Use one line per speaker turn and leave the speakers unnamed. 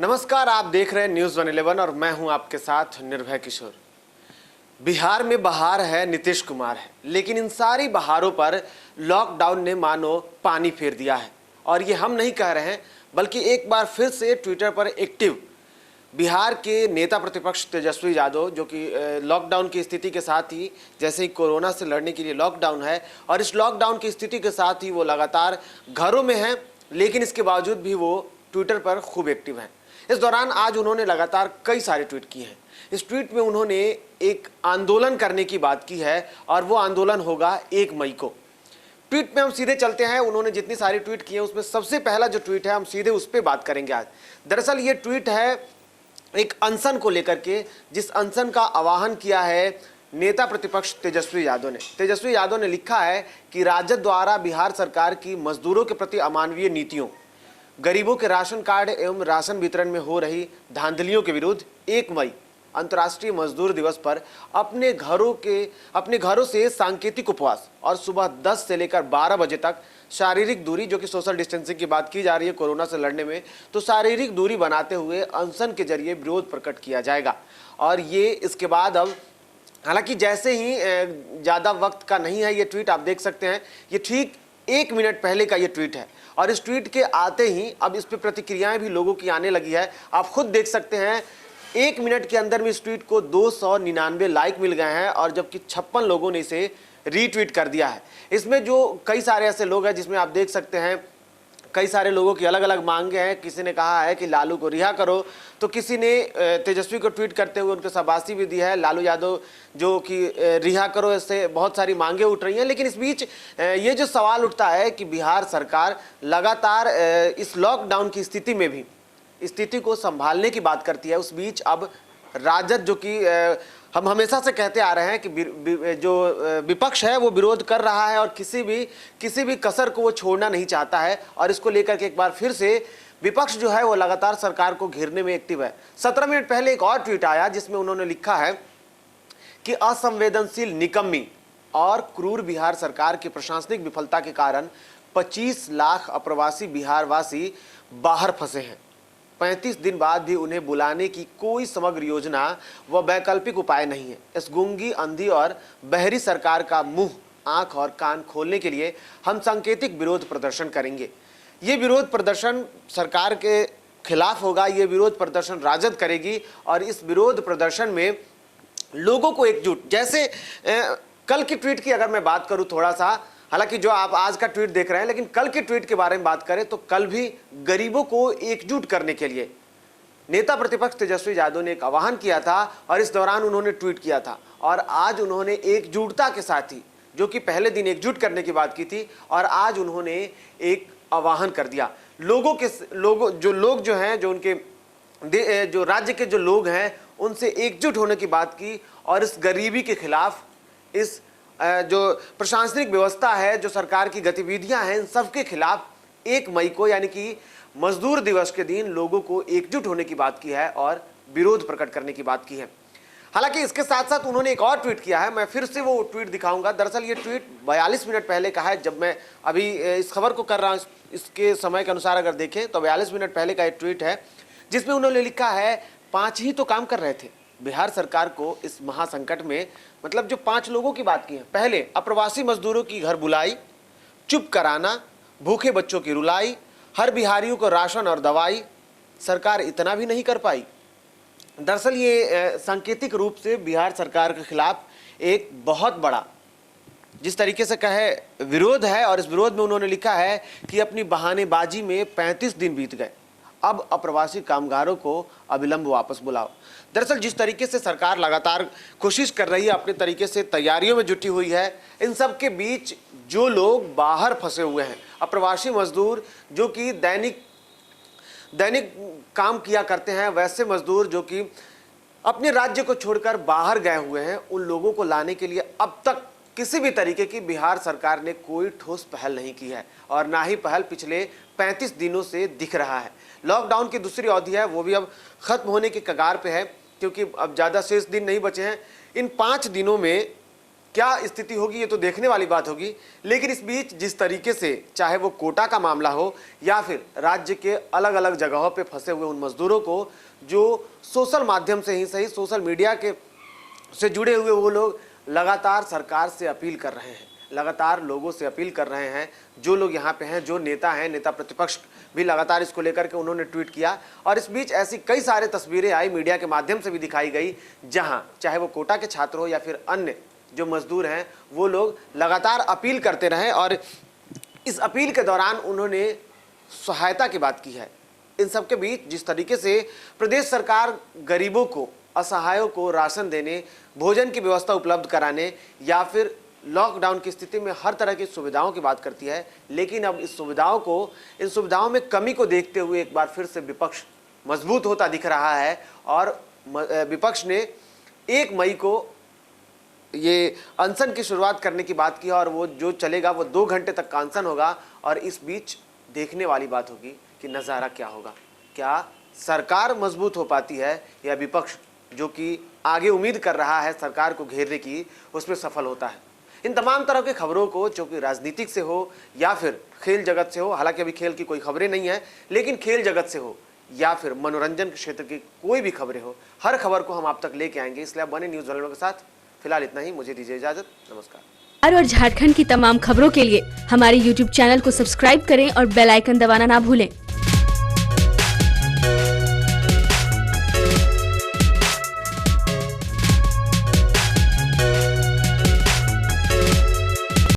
नमस्कार, आप देख रहे हैं न्यूज़ 111 और मैं हूं आपके साथ निर्भय किशोर। बिहार में बहार है, नीतीश कुमार है, लेकिन इन सारी बहारों पर लॉकडाउन ने मानो पानी फेर दिया है। और ये हम नहीं कह रहे हैं, बल्कि एक बार फिर से ट्विटर पर एक्टिव बिहार के नेता प्रतिपक्ष तेजस्वी यादव, जो कि लॉकडाउन की स्थिति के साथ ही, जैसे ही कोरोना से लड़ने के लिए लॉकडाउन है और इस लॉकडाउन की स्थिति के साथ ही वो लगातार घरों में हैं, लेकिन इसके बावजूद भी वो ट्विटर पर खूब एक्टिव हैं। इस दौरान आज उन्होंने लगातार कई सारे ट्वीट किए हैं। इस ट्वीट में उन्होंने एक आंदोलन करने की बात की है और वो आंदोलन होगा 1 मई को। ट्वीट में हम सीधे चलते हैं। उन्होंने जितनी सारी ट्वीट किए हैं उसमें सबसे पहला जो ट्वीट है, हम सीधे उस पर बात करेंगे आज। दरअसल ये ट्वीट है एक अनशन को लेकर के, जिस अनशन का आह्वान किया है नेता प्रतिपक्ष तेजस्वी यादव ने। तेजस्वी यादव ने लिखा है कि राजद द्वारा बिहार सरकार की मजदूरों के प्रति अमानवीय नीतियों, गरीबों के राशन कार्ड एवं राशन वितरण में हो रही धांधलियों के विरुद्ध 1 मई अंतर्राष्ट्रीय मजदूर दिवस पर अपने घरों से सांकेतिक उपवास और सुबह 10 से लेकर 12 बजे तक शारीरिक दूरी, जो कि सोशल डिस्टेंसिंग की बात की जा रही है कोरोना से लड़ने में, तो शारीरिक दूरी बनाते हुए अनशन के जरिए विरोध प्रकट किया जाएगा। और ये इसके बाद अब हालांकि जैसे ही ज़्यादा वक्त का नहीं है ये ट्वीट, आप देख सकते हैं ये ठीक 1 मिनट पहले का ये ट्वीट है और इस ट्वीट के आते ही अब इस पर प्रतिक्रियाएं भी लोगों की आने लगी है। आप खुद देख सकते हैं 1 मिनट के अंदर में इस ट्वीट को 299 लाइक मिल गए हैं और जबकि 56 लोगों ने इसे रीट्वीट कर दिया है। इसमें जो कई सारे ऐसे लोग हैं जिसमें आप देख सकते हैं कई सारे लोगों की अलग अलग मांगे हैं। किसी ने कहा है कि लालू को रिहा करो, तो किसी ने तेजस्वी को ट्वीट करते हुए उनको शाबाशी भी दी है, लालू यादव जो कि रिहा करो। इससे बहुत सारी मांगे उठ रही हैं। लेकिन इस बीच ये जो सवाल उठता है कि बिहार सरकार लगातार इस लॉकडाउन की स्थिति में भी स्थिति को संभालने की बात करती है, उस बीच अब राजद, जो कि हम हमेशा से कहते आ रहे हैं कि जो विपक्ष है वो विरोध कर रहा है और किसी भी कसर को वो छोड़ना नहीं चाहता है। और इसको लेकर के एक बार फिर से विपक्ष जो है वो लगातार सरकार को घेरने में एक्टिव है। 17 मिनट पहले एक और ट्वीट आया जिसमें उन्होंने लिखा है कि असंवेदनशील, निकम्मी और क्रूर बिहार सरकार की प्रशासनिक विफलता के कारण 25 लाख अप्रवासी बिहारवासी बाहर फंसे हैं। 35 दिन बाद भी उन्हें बुलाने की कोई समग्र योजना व वैकल्पिक उपाय नहीं है। इस गूंगी, अंधी और बहरी सरकार का मुंह, आंख और कान खोलने के लिए हम सांकेतिक विरोध प्रदर्शन करेंगे। ये विरोध प्रदर्शन सरकार के खिलाफ होगा, ये विरोध प्रदर्शन राजद करेगी और इस विरोध प्रदर्शन में लोगों को एकजुट, जैसे कल की ट्वीट की अगर मैं बात करूं थोड़ा सा, हालांकि जो आप आज का ट्वीट देख रहे हैं, लेकिन कल के ट्वीट के बारे में बात करें तो कल भी गरीबों को एकजुट करने के लिए नेता प्रतिपक्ष तेजस्वी यादव ने एक आह्वान किया था और इस दौरान उन्होंने ट्वीट किया था। और आज उन्होंने एकजुटता के साथ ही, जो कि पहले दिन एकजुट करने की बात की थी, और आज उन्होंने एक आह्वान कर दिया जो राज्य के जो लोग हैं उनसे एकजुट होने की बात की और इस गरीबी के खिलाफ, इस जो प्रशासनिक व्यवस्था है, जो सरकार की गतिविधियां हैं, इन सबके खिलाफ 1 मई को यानी कि मजदूर दिवस के दिन लोगों को एकजुट होने की बात की है और विरोध प्रकट करने की बात की है। हालांकि इसके साथ साथ उन्होंने एक और ट्वीट किया है, मैं फिर से वो ट्वीट दिखाऊंगा। दरअसल ये ट्वीट 42 मिनट पहले का है, जब मैं अभी इस खबर को कर रहा हूँ इसके समय के अनुसार अगर देखें तो 42 मिनट पहले का एक ट्वीट है जिसमें उन्होंने लिखा है 5 ही तो काम कर रहे थे बिहार सरकार को इस महासंकट में। मतलब जो 5 लोगों की बात की है, पहले अप्रवासी मजदूरों की घर बुलाई, चुप कराना, भूखे बच्चों की रुलाई, हर बिहारियों को राशन और दवाई, सरकार इतना भी नहीं कर पाई। दरअसल ये सांकेतिक रूप से बिहार सरकार के खिलाफ एक बहुत बड़ा, जिस तरीके से कहे, विरोध है। और इस विरोध में उन्होंने लिखा है कि अपनी बहानेबाजी में 35 दिन बीत गए, अब अप्रवासी कामगारों को अविलंब वापस बुलाओ। दरअसल जिस तरीके से सरकार लगातार कोशिश कर रही है, अपने तरीके से तैयारियों में जुटी हुई है, इन सब के बीच जो लोग बाहर फंसे हुए हैं, अप्रवासी मजदूर जो कि दैनिक काम किया करते हैं, वैसे मजदूर जो कि अपने राज्य को छोड़कर बाहर गए हुए हैं, उन लोगों को लाने के लिए अब तक किसी भी तरीके की बिहार सरकार ने कोई ठोस पहल नहीं की है और ना ही पहल पिछले 35 दिनों से दिख रहा है। लॉकडाउन की दूसरी अवधि है, वो भी अब खत्म होने के कगार पे है, क्योंकि अब ज़्यादा शेष दिन नहीं बचे हैं। इन 5 दिनों में क्या स्थिति होगी ये तो देखने वाली बात होगी। लेकिन इस बीच जिस तरीके से चाहे वो कोटा का मामला हो या फिर राज्य के अलग अलग जगहों पे फंसे हुए उन मजदूरों को जो सोशल माध्यम से ही सही सोशल मीडिया के से जुड़े हुए वो लोग लगातार सरकार से अपील कर रहे हैं, लगातार लोगों से अपील कर रहे हैं, जो लोग यहाँ पे हैं, जो नेता हैं, नेता प्रतिपक्ष भी लगातार इसको लेकर के उन्होंने ट्वीट किया। और इस बीच ऐसी कई सारे तस्वीरें आई, मीडिया के माध्यम से भी दिखाई गई, जहाँ चाहे वो कोटा के छात्र हो या फिर अन्य जो मजदूर हैं वो लोग लगातार अपील करते रहे। और इस अपील के दौरान उन्होंने सहायता की बात की है। इन सबके बीच जिस तरीके से प्रदेश सरकार गरीबों को, असहायों को राशन देने, भोजन की व्यवस्था उपलब्ध कराने या फिर लॉकडाउन की स्थिति में हर तरह की सुविधाओं की बात करती है, लेकिन अब इन सुविधाओं में कमी को देखते हुए एक बार फिर से विपक्ष मजबूत होता दिख रहा है। और विपक्ष ने 1 मई को ये अनशन की शुरुआत करने की बात की और वो जो चलेगा वो 2 घंटे तक का अनशन होगा। और इस बीच देखने वाली बात होगी कि नज़ारा क्या होगा, क्या सरकार मजबूत हो पाती है या विपक्ष जो कि आगे उम्मीद कर रहा है सरकार को घेरने की, उसमें सफल होता है। इन तमाम तरह की खबरों को, जो कि राजनीतिक से हो या फिर खेल जगत से हो, हालांकि अभी खेल की कोई खबरें नहीं है, लेकिन खेल जगत से हो या फिर मनोरंजन के क्षेत्र की कोई भी खबरें हो, हर खबर को हम आप तक लेके आएंगे। इसलिए आप बने न्यूज़ वालों के साथ। फिलहाल इतना ही, मुझे दीजिए इजाजत, नमस्कार।
और झारखंड की तमाम खबरों के लिए हमारे YouTube चैनल को सब्सक्राइब करें और बेल आइकन दबाना ना भूलें।